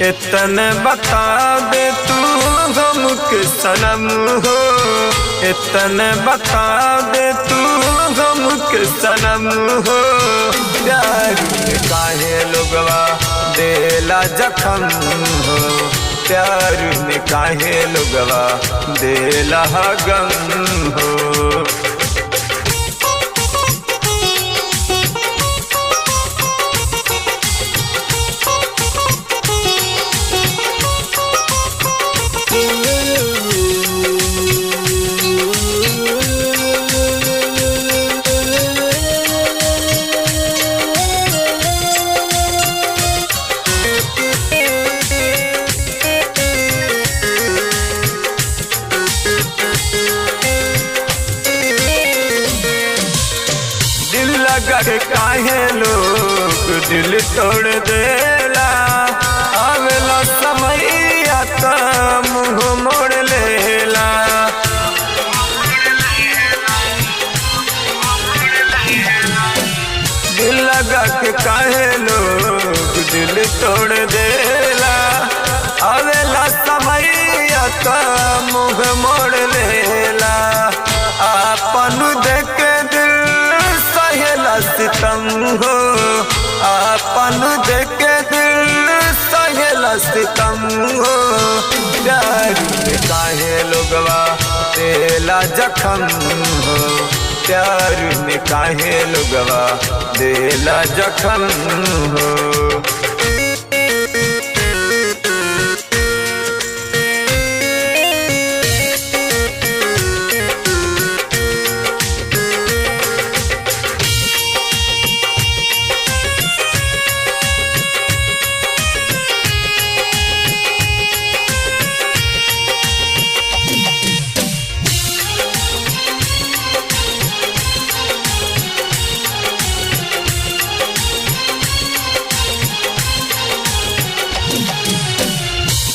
इतने बता दे तू हमके सनम हो, इतने बता दे तू हमके सनम हो। प्यार में काहे लोगवा देला जखम हो, प्यार में काहे लोगवा देला गम हो। लगा काहे लोग दिल तोड़ देला, आवेला समैया त मुँह मोड़ लेला। दिल लगा के काहे लोग दिल तोड़ देला, आवेला समैया त मुँह मोड़ लेला। आपन देख दिल सहेला सितम हो, आपन देख दिल सहेला सितम हो। प्यार में काहे लोगवा देला जखम हो, प्यार में काहे लोगवा देला जखम हो।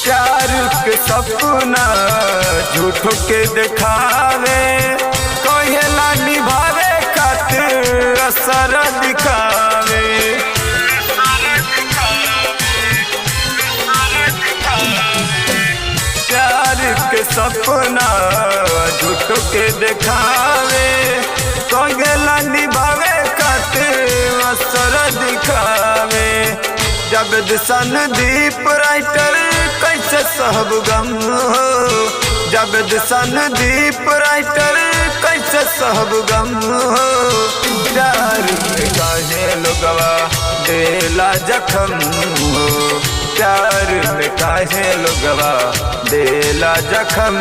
प्यार के सपना झूठो के दिखावे, कहेला निभावे खातिर असर दिखावे। प्यार के सपना झूठो के दिखावे, कहेला निभावे खातिर असर दिखावे। जगद संदीप राइटर कैसे सहब गम हो, जगद संदीप राइटर कैसे सहब गम हो। प्यार में काहे लोगवा देला जखम हो, प्यार में काहे लोगवा देला जखम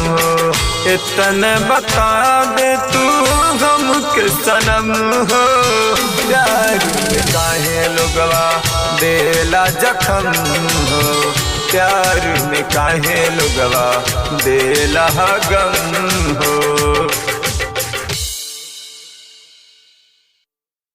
हो। इतने बता दे तू हमके सनम हो, प्यार में काहे लोगवा देला जखम हो, प्यार में काहे लोगवा देला गम हो।